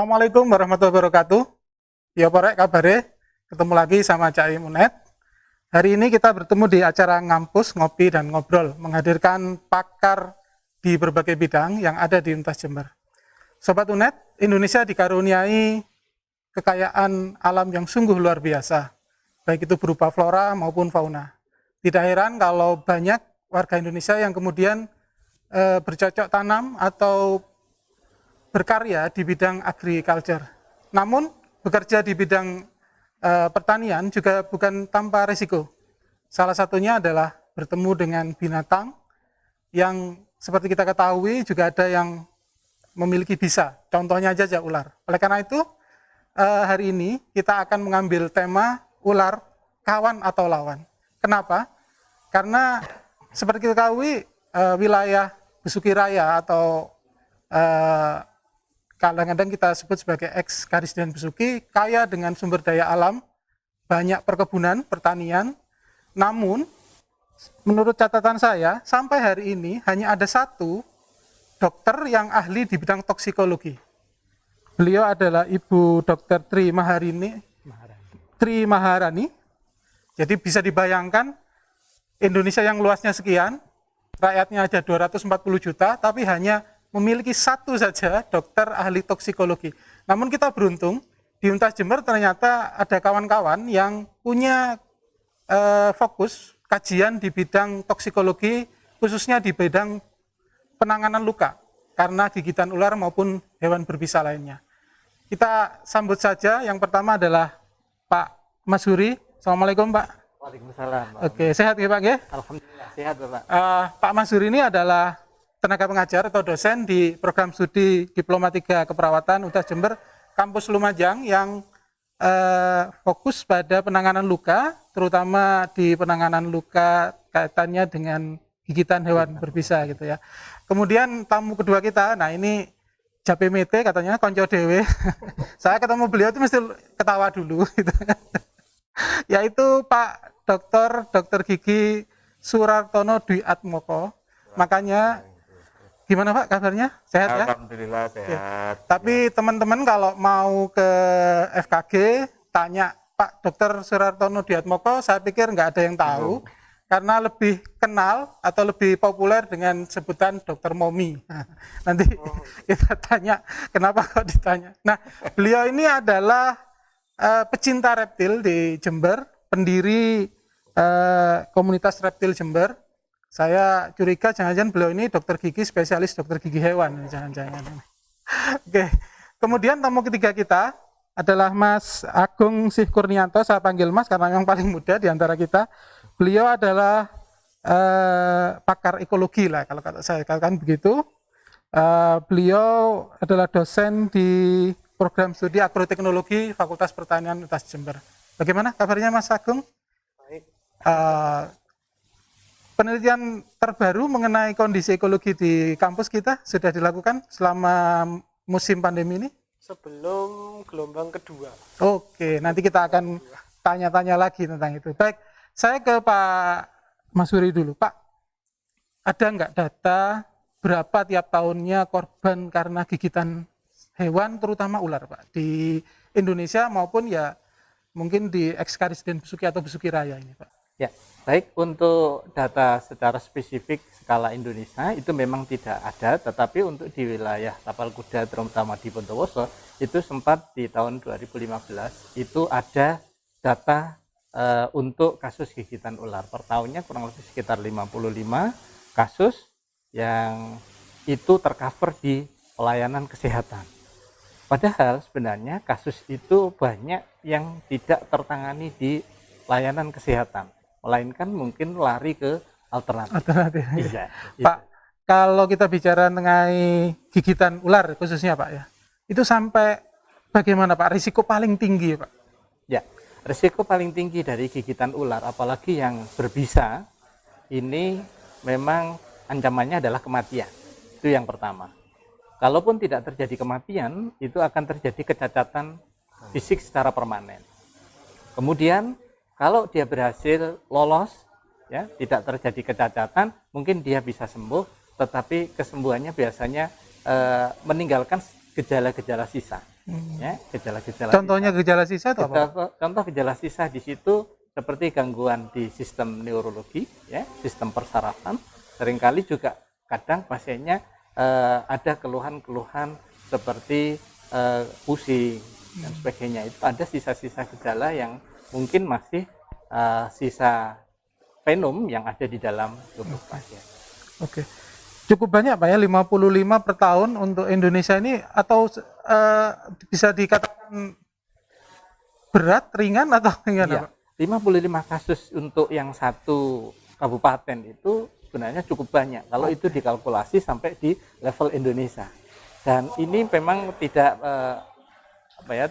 Assalamualaikum warahmatullahi wabarakatuh. Ya Porek, kabare? Ketemu lagi sama Cak Imunet. Hari ini kita bertemu di acara Ngampus, Ngopi, dan Ngobrol, menghadirkan pakar di berbagai bidang yang ada di Universitas Jember. Sobat Unet, Indonesia dikaruniai kekayaan alam yang sungguh luar biasa, baik itu berupa flora maupun fauna. Tidak heran kalau banyak warga Indonesia yang kemudian bercocok tanam atau berkarya di bidang agriculture. Namun, bekerja di bidang pertanian juga bukan tanpa risiko. Salah satunya adalah bertemu dengan binatang yang seperti kita ketahui juga ada yang memiliki bisa. Contohnya aja ular. Oleh karena itu, hari ini kita akan mengambil tema ular, kawan atau lawan. Kenapa? Karena seperti kita ketahui, wilayah Besuki Raya atau kadang-kadang kita sebut sebagai ex-Karisden Besuki, kaya dengan sumber daya alam, banyak perkebunan, pertanian. Namun, menurut catatan saya, sampai hari ini hanya ada satu dokter yang ahli di bidang toksikologi. Beliau adalah Ibu Dr. Tri Maharani. Jadi bisa dibayangkan, Indonesia yang luasnya sekian, rakyatnya aja 240 juta, tapi hanya memiliki satu saja dokter ahli toksikologi. Namun kita beruntung, di Universitas Jember ternyata ada kawan-kawan yang punya fokus kajian di bidang toksikologi, khususnya di bidang penanganan luka karena gigitan ular maupun hewan berbisa lainnya. Kita sambut saja, yang pertama adalah Pak Masuri. Assalamualaikum Pak. Waalaikumsalam. Oke, sehat ya Pak ya? Alhamdulillah sehat Bapak. Pak Masuri ini adalah tenaga pengajar atau dosen di program studi Diplomatika Keperawatan Universitas Jember, kampus Lumajang, yang fokus pada penanganan luka, terutama di penanganan luka kaitannya dengan gigitan hewan berbisa gitu ya. Kemudian tamu kedua kita, nah ini Jape Mete katanya, konco dewe. Saya ketemu beliau itu mesti ketawa dulu gitu. Yaitu Pak Dr. Gigi Surartono Dwi Atmoko. Makanya gimana Pak kabarnya? Sehat ya? Alhamdulillah sehat. Ya. Tapi teman-teman kalau mau ke FKG, tanya Pak Dr. Surartono Diatmoko, saya pikir nggak ada yang tahu. Karena lebih kenal atau lebih populer dengan sebutan Dokter Momi. Nanti kita tanya, kenapa kok ditanya. Nah, beliau ini adalah pecinta reptil di Jember, pendiri komunitas reptil Jember. Saya curiga jangan-jangan beliau ini dokter gigi, spesialis dokter gigi hewan, jangan-jangan. Oke, kemudian tamu ketiga kita adalah Mas Agung Sih Kurnianto, saya panggil Mas karena yang paling muda di antara kita. Beliau adalah pakar ekologi lah, kalau kata saya katakan begitu. Beliau adalah dosen di program studi agroteknologi Fakultas Pertanian Universitas Jember. Bagaimana kabarnya Mas Agung? Baik. Penelitian terbaru mengenai kondisi ekologi di kampus kita sudah dilakukan selama musim pandemi ini? Sebelum gelombang kedua. Oke, nanti kita akan tanya-tanya lagi tentang itu. Baik, saya ke Pak Masuri dulu. Pak, ada nggak data berapa tiap tahunnya korban karena gigitan hewan, terutama ular Pak, di Indonesia maupun ya mungkin di ex-Karisden Besuki atau Besuki Raya ini Pak? Ya, baik, untuk data secara spesifik skala Indonesia itu memang tidak ada, tetapi untuk di wilayah Tapal Kuda terutama di Bondowoso itu sempat di tahun 2015 itu ada data untuk kasus gigitan ular per tahunnya kurang lebih sekitar 55 kasus yang itu tercover di pelayanan kesehatan. Padahal sebenarnya kasus itu banyak yang tidak tertangani di layanan kesehatan, melainkan mungkin lari ke alternatif. Iya. Pak, kalau kita bicara mengenai gigitan ular khususnya Pak ya, itu sampai bagaimana Pak? Risiko paling tinggi Pak? Ya, risiko paling tinggi dari gigitan ular, apalagi yang berbisa, ini memang ancamannya adalah kematian. Itu yang pertama. Kalaupun tidak terjadi kematian, itu akan terjadi kecacatan fisik secara permanen. Kemudian kalau dia berhasil lolos, ya tidak terjadi kecacatan, mungkin dia bisa sembuh, tetapi kesembuhannya biasanya meninggalkan gejala-gejala sisa. Ya, gejala-gejala Contohnya gejala sisa itu apa? contoh gejala sisa di situ seperti gangguan di sistem neurologi, ya, sistem persarafan. Seringkali juga kadang pasiennya ada keluhan-keluhan seperti pusing dan sebagainya. Itu ada sisa-sisa gejala yang mungkin masih sisa venom yang ada di dalam tubuh pasien. Oke. Cukup banyak Pak ya, 55 per tahun untuk Indonesia ini, atau bisa dikatakan berat, ringan, atau gimana Iya, Pak? 55 kasus untuk yang satu kabupaten itu sebenarnya cukup banyak kalau itu dikalkulasi sampai di level Indonesia. Dan ini memang tidak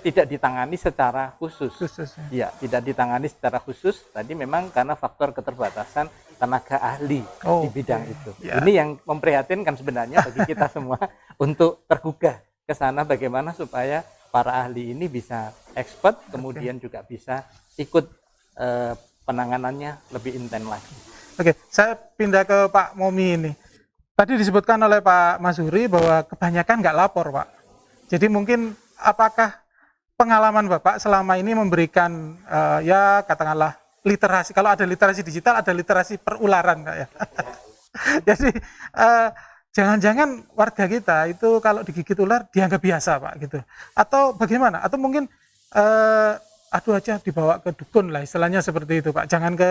tidak ditangani secara khusus. Khususnya. Ya, tidak ditangani secara khusus. Tadi memang karena faktor keterbatasan tenaga ahli di bidang itu. Ya. Ini yang memprihatinkan sebenarnya bagi kita semua untuk tergugah ke sana bagaimana supaya para ahli ini bisa expert, kemudian juga bisa ikut penanganannya lebih intens lagi. Oke, saya pindah ke Pak Momi ini. Tadi disebutkan oleh Pak Masuri bahwa kebanyakan nggak lapor, Pak. Jadi mungkin apakah pengalaman Bapak selama ini memberikan ya katakanlah literasi, kalau ada literasi digital, ada literasi perularan, Pak ya. Jadi jangan-jangan warga kita itu kalau digigit ular dianggap biasa, Pak, gitu. Atau bagaimana? Atau mungkin aduh aja dibawa ke dukun lah, istilahnya seperti itu, Pak. Jangan ke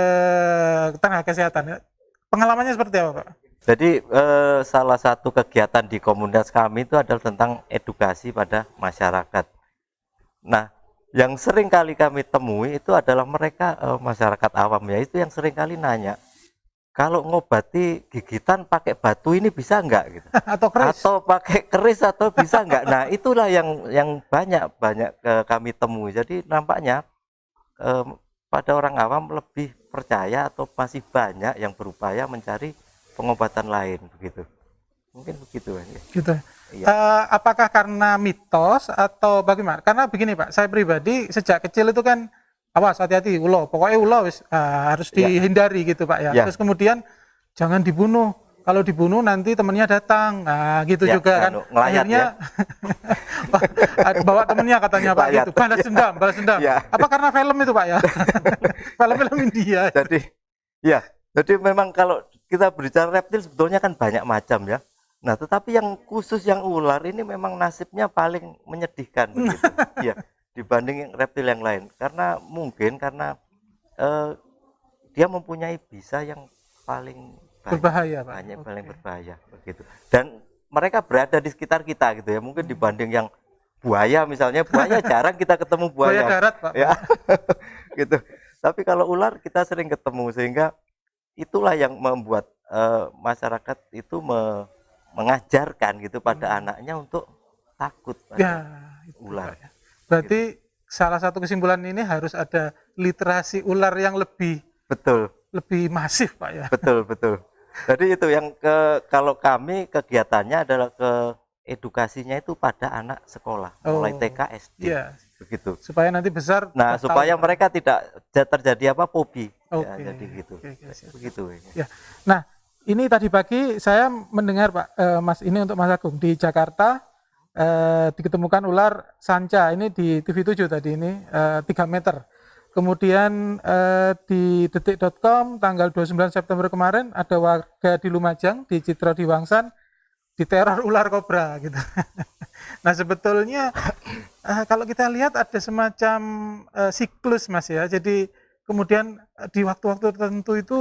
tenaga kesehatan. Pengalamannya seperti apa, Pak? Jadi salah satu kegiatan di komunitas kami itu adalah tentang edukasi pada masyarakat. Nah, yang sering kali kami temui itu adalah mereka masyarakat awam ya, itu yang sering kali nanya, kalau ngobati gigitan pakai batu ini bisa enggak gitu? Atau keris? Atau pakai keris atau bisa enggak? Nah, itulah yang banyak kami temui. Jadi nampaknya pada orang awam lebih percaya atau masih banyak yang berupaya mencari pengobatan lain begitu. Mungkin begitu ya. Gitu. Iya. Apakah karena mitos atau bagaimana? Karena begini Pak, saya pribadi sejak kecil itu kan awas hati-hati ulo, pokoknya ulo harus dihindari gitu Pak ya. Terus kemudian jangan dibunuh. Kalau dibunuh nanti temennya datang. Nah, gitu juga kan. Akhirnya bawa temennya katanya Pak gitu. Balas dendam. Apa karena film itu Pak ya? Film-film India. Jadi memang kalau kita berbicara reptil sebetulnya kan banyak macam ya. Nah, tetapi yang khusus yang ular ini memang nasibnya paling menyedihkan begitu. Ya, dibanding reptil yang lain. Karena dia mempunyai bisa yang paling berbahaya, Pak. Paling berbahaya begitu. Dan mereka berada di sekitar kita gitu ya. Mungkin dibanding yang buaya misalnya, buaya jarang kita ketemu buaya. Buaya darat, Pak. Ya. Gitu. Tapi kalau ular kita sering ketemu, sehingga itulah yang membuat masyarakat itu mengajarkan gitu pada anaknya untuk takut pada ular. Berarti salah satu kesimpulan ini harus ada literasi ular yang lebih lebih masif Pak ya. Betul. Jadi itu yang kalau kami kegiatannya adalah edukasinya itu pada anak sekolah mulai TK SD. Begitu. Supaya nanti besar. Nah, supaya mereka tidak terjadi fobi. Ya, jadi gitu. Begitu. Ya. Nah, ini tadi pagi saya mendengar Pak Mas, ini untuk Mas Agung, di Jakarta diketemukan ular sanca ini di TV7 tadi ini 3 meter. Kemudian di detik.com tanggal 29 September kemarin ada warga di Lumajang, di Citra di Wangsan, diteror ular kobra gitu. Nah, sebetulnya kalau kita lihat ada semacam siklus Mas ya. Jadi kemudian di waktu-waktu tertentu itu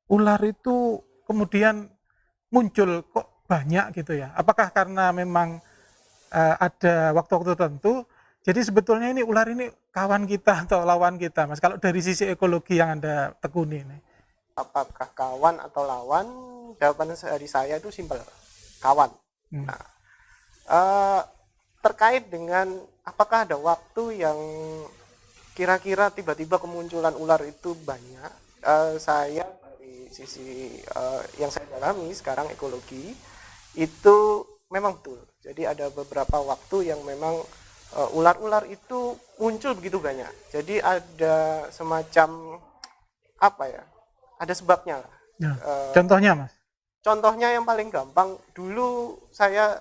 ular itu kemudian muncul kok banyak gitu ya. Apakah karena memang ada waktu-waktu tertentu? Jadi sebetulnya ini ular ini kawan kita atau lawan kita, Mas? Kalau dari sisi ekologi yang Anda tekuni ini. Apakah kawan atau lawan? Jawaban dari saya itu simpel, kawan. Nah, terkait dengan apakah ada waktu yang kira-kira tiba-tiba kemunculan ular itu banyak, saya dari sisi yang saya dalami sekarang ekologi itu memang betul. Jadi ada beberapa waktu yang memang ular-ular itu muncul begitu banyak. Jadi ada semacam ada sebabnya. Contohnya Mas? Contohnya yang paling gampang, dulu saya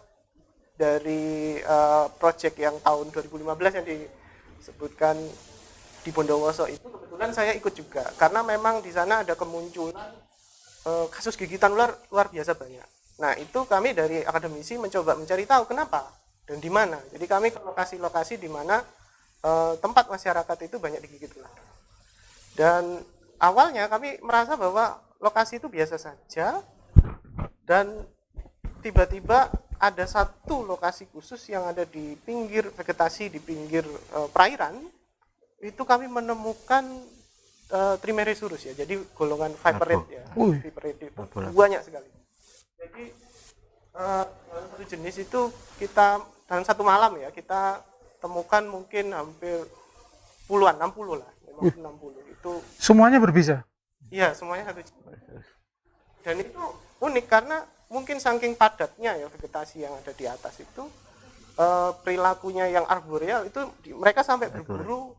dari project yang tahun 2015 yang disebutkan di Bondowoso itu kebetulan saya ikut juga karena memang di sana ada kemunculan kasus gigitan ular luar biasa banyak. Nah, itu kami dari akademisi mencoba mencari tahu kenapa dan di mana. Jadi kami ke lokasi-lokasi di mana tempat masyarakat itu banyak digigit ular. Dan awalnya kami merasa bahwa lokasi itu biasa saja dan tiba-tiba ada satu lokasi khusus yang ada di pinggir vegetasi, di pinggir perairan, itu kami menemukan Trimeresurus ya, jadi golongan viperate ya, viperate itu banyak sekali. Jadi dalam satu jenis itu kita dalam satu malam ya kita temukan mungkin hampir puluhan, 60 lah, 60 itu. Semuanya berbisa? Iya, semuanya satu jenis. Dan itu unik karena mungkin saking padatnya ya vegetasi yang ada di atas itu, perilakunya yang arboreal itu mereka sampai berburu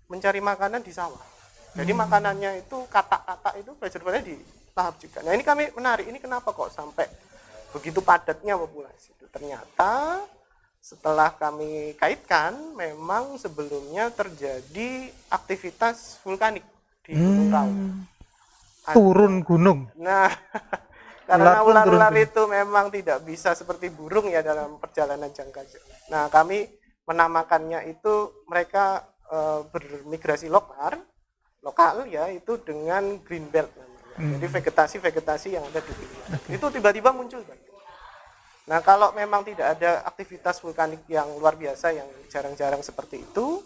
mencari makanan di sawah. Jadi makanannya itu katak-katak itu belajar di tahap juga. Nah, ini kami menarik, ini kenapa kok sampai begitu padatnya populasi itu. Ternyata setelah kami kaitkan memang sebelumnya terjadi aktivitas vulkanik di Gunung Raung. Turun gunung. Nah, karena ular-ular itu memang tidak bisa seperti burung ya dalam perjalanan jangka jauh. Nah, kami menamakannya itu mereka bermigrasi lokal ya itu dengan green belt namanya. Jadi vegetasi yang ada di wilayah itu tiba-tiba muncul. Nah, kalau memang tidak ada aktivitas vulkanik yang luar biasa yang jarang-jarang seperti itu,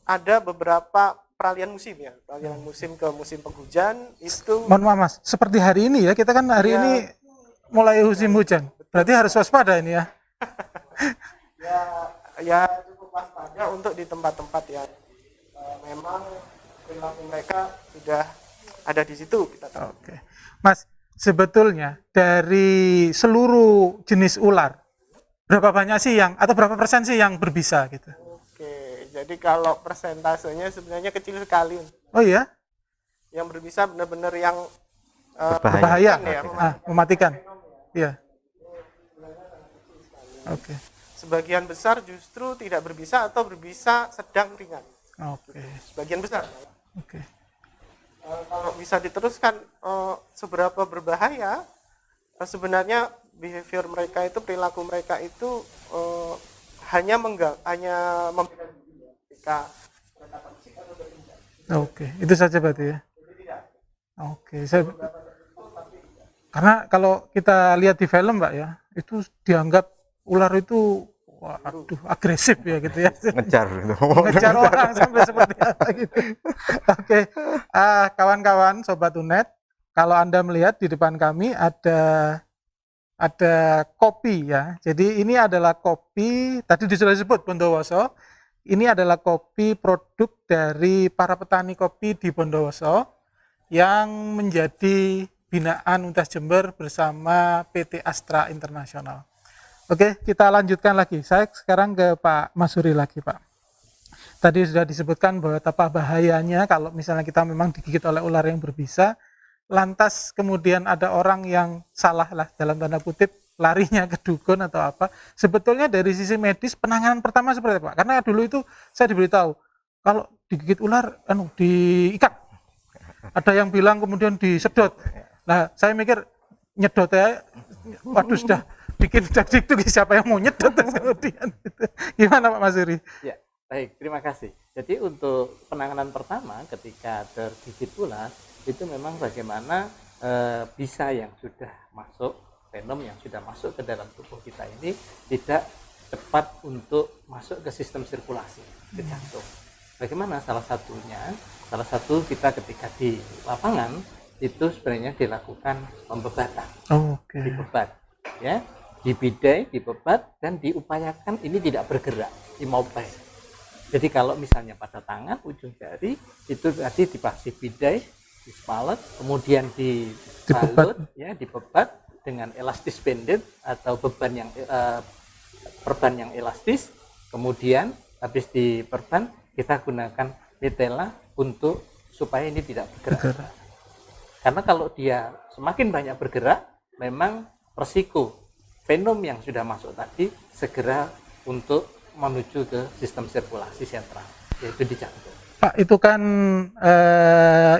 ada beberapa peralihan musim ya, peralihan musim ke musim penghujan itu. Mohon maaf Mas, seperti hari ini ya, kita kan hari ini mulai musim hujan, berarti harus waspada ini ya. ya cukup waspada untuk di tempat-tempat yang memang perilaku mereka sudah ada di situ. Oke, Mas, sebetulnya dari seluruh jenis ular berapa banyak sih yang atau berapa persen sih yang berbisa gitu? Oke, jadi kalau persentasenya sebenarnya kecil sekali. Oh iya? Yang berbisa benar-benar yang berbahaya, ya, mematikan. Iya. Oke. Sebagian besar justru tidak berbisa atau berbisa sedang ringan. Oke. Sebagian besar. Oke. Kalau bisa diteruskan seberapa berbahaya, sebenarnya behavior mereka itu, perilaku mereka itu hanya memberikan ketika mereka toksik atau tidak. Oke, itu saja berarti ya. Oke, karena kalau kita lihat di film Mbak ya, itu dianggap ular itu waduh agresif ya gitu ya. Ngejar orang sampai seperti apa gitu. Oke, kawan-kawan Sobat Unet, kalau Anda melihat di depan kami ada kopi ya. Jadi ini adalah kopi, tadi sudah disebut Bondowoso. Ini adalah kopi produk dari para petani kopi di Bondowoso yang menjadi binaan Untas Jember bersama PT Astra Internasional. Oke, kita lanjutkan lagi. Saya sekarang ke Pak Masuri lagi, Pak. Tadi sudah disebutkan bahwa betapa bahayanya kalau misalnya kita memang digigit oleh ular yang berbisa, lantas kemudian ada orang yang salah lah dalam tanda kutip larinya ke dukun atau apa. Sebetulnya dari sisi medis penanganan pertama seperti apa? Karena dulu itu saya diberitahu kalau digigit ular diikat. Ada yang bilang kemudian disedot. Nah, saya mikir nyedot ya, waduh sudah bikin itu siapa yang mau nyedot kemudian gitu. Gimana Pak Masuri? Ya, baik, terima kasih. Jadi untuk penanganan pertama ketika tergigit ular itu memang bagaimana bisa yang sudah masuk, venom yang sudah masuk ke dalam tubuh kita ini tidak cepat untuk masuk ke sistem sirkulasi ke jantung. Bagaimana salah satunya? Salah satu kita ketika di lapangan itu sebenarnya dilakukan pembebatan. Dibebat, ya, dibidai, dibebat dan diupayakan ini tidak bergerak, immobile. Jadi kalau misalnya pada tangan ujung jari itu tadi dipasih bidai, dispalet, kemudian dibalut, ya, dibebat dengan elastis banded atau beban yang perban yang elastis, kemudian habis diperban kita gunakan mitela untuk supaya ini tidak bergerak. Karena kalau dia semakin banyak bergerak, memang resiko venom yang sudah masuk tadi segera untuk menuju ke sistem sirkulasi sentral, yaitu di jantung. Pak, itu kan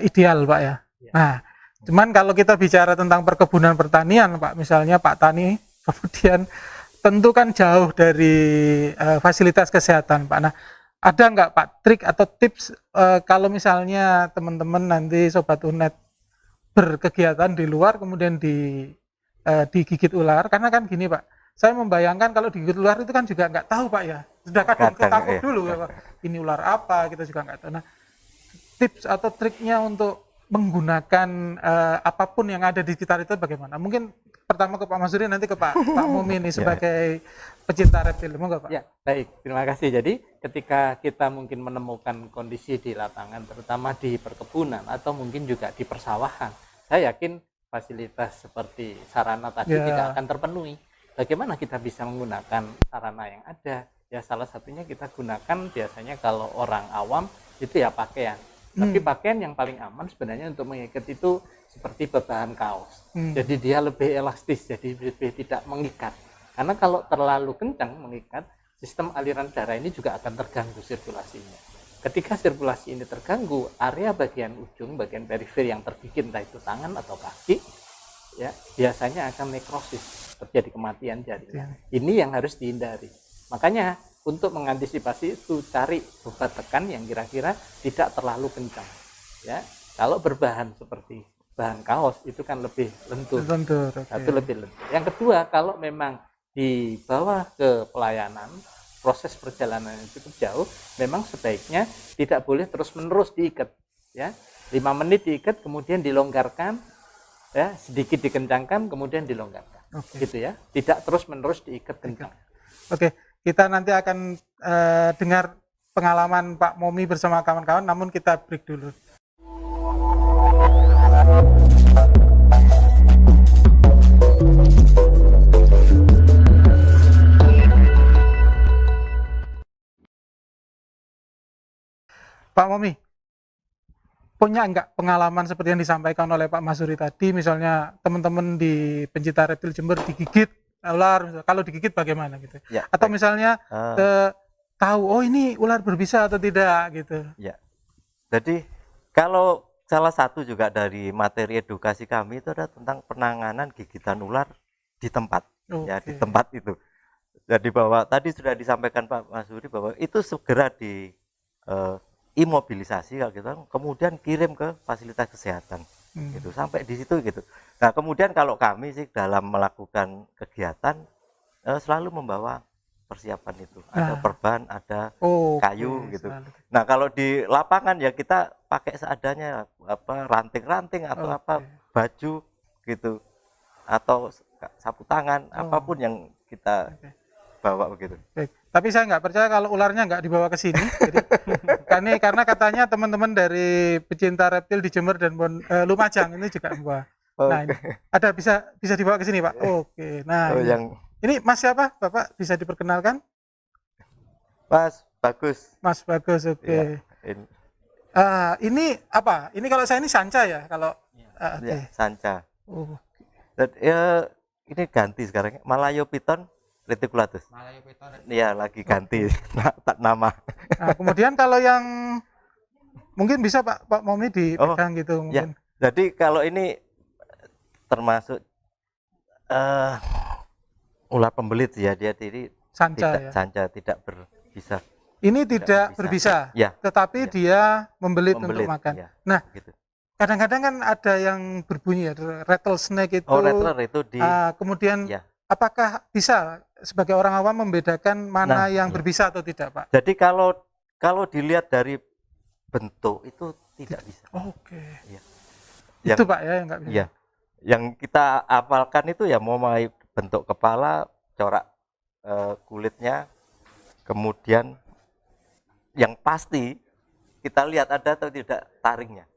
ideal Pak ya. Ya. Nah, cuman kalau kita bicara tentang perkebunan pertanian Pak, misalnya Pak Tani, kemudian tentu kan jauh dari fasilitas kesehatan Pak. Nah, ada nggak Pak trik atau tips kalau misalnya teman-teman nanti Sobat Unet berkegiatan di luar kemudian digigit ular, karena kan gini Pak, saya membayangkan kalau digigit ular itu kan juga nggak tahu Pak ya, sudah kadang takut dulu ya Pak, ini ular apa, kita juga nggak tahu. Nah, tips atau triknya untuk menggunakan apapun yang ada di sekitar itu bagaimana? Mungkin pertama ke Pak Masuri, nanti ke Pak Momi ini sebagai pecinta reptil, monggo Pak. Ya, baik, terima kasih. Jadi ketika kita mungkin menemukan kondisi di lapangan, terutama di perkebunan atau mungkin juga di persawahan, saya yakin fasilitas seperti sarana tadi tidak akan terpenuhi. Bagaimana kita bisa menggunakan sarana yang ada? Ya salah satunya kita gunakan biasanya kalau orang awam itu ya pakaian. Tapi pakaian yang paling aman sebenarnya untuk mengikat itu seperti berbahan kaos. Jadi dia lebih elastis, jadi lebih tidak mengikat. Karena kalau terlalu kencang mengikat, sistem aliran darah ini juga akan terganggu sirkulasinya. Ketika sirkulasi ini terganggu, area bagian ujung, bagian perifer yang tergigit, entah itu tangan atau kaki, ya biasanya akan nekrosis, terjadi kematian jaringan. Ini yang harus dihindari. Makanya untuk mengantisipasi itu cari obat tekan yang kira-kira tidak terlalu kencang. Ya, kalau berbahan seperti bahan kaos itu kan lebih lentur. Satu lebih lentur. Yang kedua, kalau memang dibawa ke pelayanan, proses perjalanan yang cukup jauh, memang sebaiknya tidak boleh terus-menerus diikat. Ya, 5 menit diikat, kemudian dilonggarkan, ya sedikit dikencangkan, kemudian dilonggarkan. Gitu ya, tidak terus-menerus diikat kencang. Oke, kita nanti akan dengar pengalaman Pak Momi bersama kawan-kawan, namun kita break dulu. Pak Momi, punya enggak pengalaman seperti yang disampaikan oleh Pak Masuri tadi, misalnya teman-teman di pencinta reptil Jember digigit ular, kalau digigit bagaimana gitu? Ya, atau misalnya tahu, oh ini ular berbisa atau tidak gitu? Ya, jadi kalau salah satu juga dari materi edukasi kami itu adalah tentang penanganan gigitan ular di tempat, ya di tempat itu. Jadi bahwa tadi sudah disampaikan Pak Masuri bahwa itu segera di imobilisasi kalau gitu, kemudian kirim ke fasilitas kesehatan, gitu sampai di situ gitu. Nah kemudian kalau kami sih dalam melakukan kegiatan selalu membawa persiapan itu, ada perban, ada kayu gitu. Nah kalau di lapangan ya kita pakai seadanya, apa ranting-ranting atau apa baju gitu, atau sapu tangan, apapun yang kita bawa begitu. Tapi saya nggak percaya kalau ularnya nggak dibawa ke sini. Jadi, karena katanya teman-teman dari pecinta reptil di Jember dan Lumajang ini juga membawa. Nah, ini ada bisa dibawa ke sini Pak. Oke. Nah, ini Mas siapa Bapak, bisa diperkenalkan? Mas Bagus. Mas Bagus, oke. Ya, ini apa? Ini kalau saya ini sanca ya kalau. Ya, sanca. Ini ganti sekarang Malayopiton reticulatus. Iya, lagi ganti nama. Nah, kemudian kalau yang mungkin bisa Pak Momi dipegang gitu mungkin. Ya. Jadi kalau ini termasuk ular pembelit ya, dia sanca tidak berbisa. Ini tidak berbisa, ya, tetapi dia membelit untuk makan. Ya, nah, gitu. Kadang-kadang kan ada yang berbunyi ya, rattlesnake itu. Rattler itu kemudian ya. Apakah bisa sebagai orang awam membedakan mana yang berbisa atau tidak, Pak? Jadi kalau dilihat dari bentuk itu tidak bisa. Oke. Ya. Itu Pak ya yang nggak bisa. Ya. Yang kita hafalkan itu ya mulai bentuk kepala, corak kulitnya, kemudian yang pasti kita lihat ada atau tidak taringnya.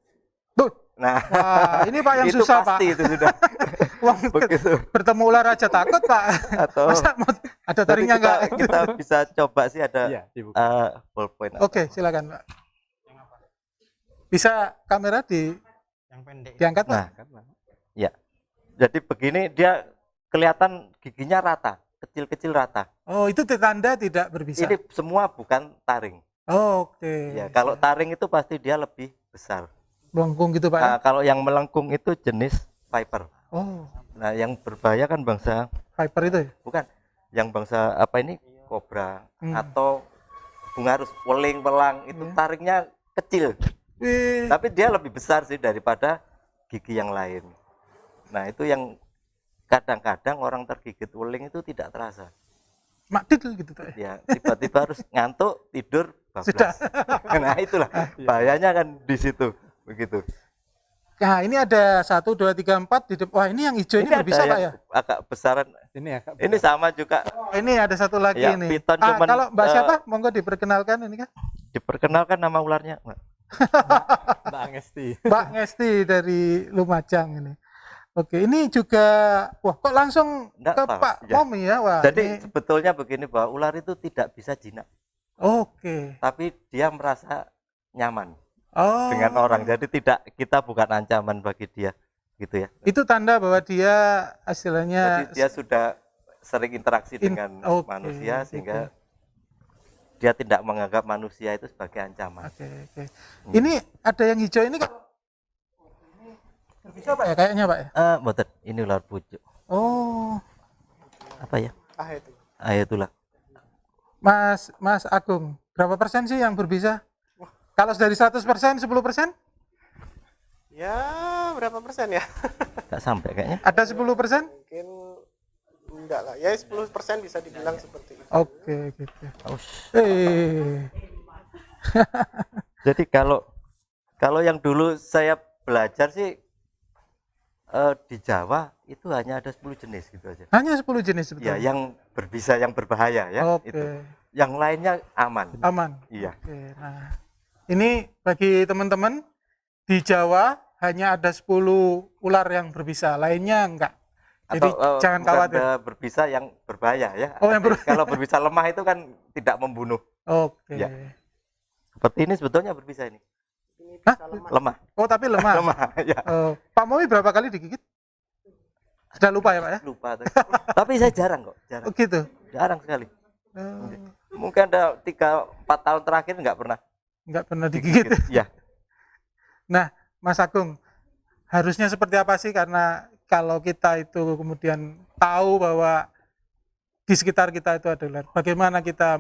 Tuh. Nah, ini Pak yang itu susah pasti Pak. Itu sudah. Begitu. Bertemu ular aja takut Pak. Atau ada taringnya enggak? Kita bisa coba sih ada ballpoint. Oke, silakan Pak. Bisa kamera yang pendek diangkat Pak? Nah, ya. Jadi begini dia kelihatan giginya rata, kecil-kecil rata. Oh, itu tanda tidak berbisa. Ini semua bukan taring. Oh, oke. Ya, kalau taring itu pasti dia lebih besar. Melengkung gitu Pak ya? Nah, kalau yang melengkung itu jenis viper. Oh, Nah, yang berbahaya kan bangsa viper itu ya? bukan, yang bangsa apa ini kobra Hmm. atau bungarus, weling, welang itu Iya. taringnya kecil, Wih, tapi dia lebih besar sih daripada gigi yang lain. Nah, itu yang kadang-kadang orang tergigit weling itu tidak terasa. makdit gitu Pak ya? Ya, tiba-tiba harus ngantuk, tidur, Sudah. bablas. Nah, itulah bahayanya kan di situ, begitu. Nah, ini ada 1, 2, 3, 4 di depan. Wah, ini yang hijau ini Ini berbisa ada Pak yang ya? agak besaran. Ini ya Kak. Ini sama juga. Oh, ini ada satu lagi Ya, nih. piton cuman, Kalau Mbak siapa? Monggo diperkenalkan ini kan. Diperkenalkan nama ularnya, Mbak. Mbak Angesti. Mbak Ngesti dari Lumajang ini. Oke, ini juga wah kok langsung Nggak ke apa, Pak ya. Momi ya? Wah, Jadi ini sebetulnya begini bahwa ular itu tidak bisa jinak, oke. tapi dia merasa nyaman Oh. dengan orang. Jadi kita bukan ancaman bagi dia, gitu ya. Itu tanda bahwa dia istilahnya Jadi dia sudah sering interaksi dengan oke, manusia oke. sehingga dia tidak menganggap manusia itu sebagai ancaman. Oke, oke. Ini ada yang hijau ini kalau ini berbisa Pak ya kayaknya Pak ya? Mboten, ini ular pucuk. Oh, Apa ya? Ah itu. Itulah. Mas Agung, berapa persen sih yang berbisa? Kalau dari 100%, 10%? Ya berapa persen ya? Nggak sampai kayaknya. Ada 10%? Mungkin enggak lah. Ya 10% bisa dibilang seperti itu. Oke, gitu. Aus. Jadi kalau yang dulu saya belajar sih di Jawa itu hanya ada 10 jenis gitu aja. Hanya 10 jenis Ya, sebetulnya. yang berbisa, yang berbahaya ya Oke, itu. Yang lainnya aman. aman. Iya. Oke, nah ini bagi teman-teman di Jawa hanya ada 10 ular yang berbisa, lainnya enggak. Jadi Atau jangan bukan khawatir. berbisa yang berbahaya ya. Oh, yang Kalau berbisa lemah itu kan tidak membunuh. Oke. Ya. Seperti ini sebetulnya berbisa ini. Ini Hah? bisa lemah. Lemah. Oh, tapi lemah. Lemah ya. Pak Momi berapa kali digigit? Sudah lupa ya, Pak ya? Lupa. Tapi saya jarang kok, jarang. Oh, gitu. Jarang sekali. Oh, Mungkin ada 3-4 tahun terakhir nggak pernah enggak pernah digigit. Ya. Nah, Mas Agung, harusnya seperti apa sih? Karena kalau kita itu kemudian tahu bahwa di sekitar kita itu ada ular, bagaimana kita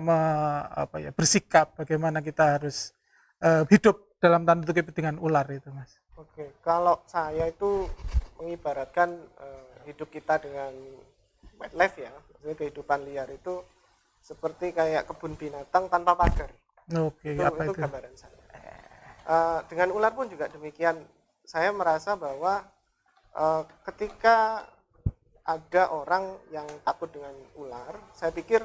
bersikap, bagaimana kita harus hidup dalam tanda kutip dengan ular itu, Mas? Oke, kalau saya itu mengibaratkan hidup kita dengan wildlife ya, maksudnya kehidupan liar itu seperti kayak kebun binatang tanpa pagar. Oke, apa Itu itu? gambaran saya. Dengan ular pun juga demikian. Saya merasa bahwa ketika ada orang yang takut dengan ular, saya pikir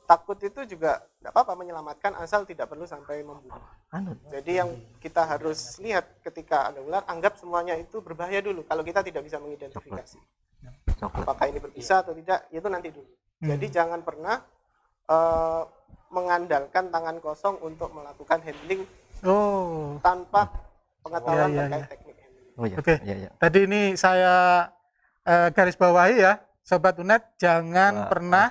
takut itu juga tidak apa-apa menyelamatkan asal tidak perlu sampai membunuh. Jadi yang kita harus lihat ketika ada ular, anggap semuanya itu berbahaya dulu. Kalau kita tidak bisa mengidentifikasi Coklat. apakah ini berbisa atau tidak, itu nanti dulu. Jadi jangan pernah mengandalkan tangan kosong untuk melakukan handling Oh, tanpa pengetahuan Ya, ya, terkait ya. teknik handling. Oh ya. oke. Ya, ya. Tadi ini saya garis bawahi ya, Sobat Unet, jangan Wah. pernah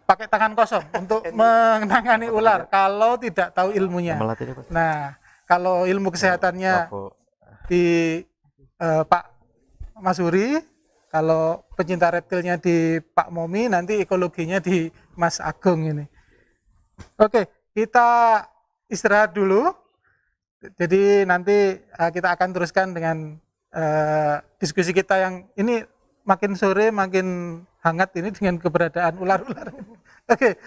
pakai tangan kosong untuk menangani ular kalau tidak tahu ilmunya. Melatih apa? Nah, kalau ilmu kesehatannya Lapo. di Pak Masuri, kalau pencinta reptilnya di Pak Momi, nanti ekologinya di Mas Agung ini. Oke, kita istirahat dulu. Jadi nanti kita akan teruskan dengan diskusi kita yang ini makin sore makin hangat ini dengan keberadaan ular-ular. Oke.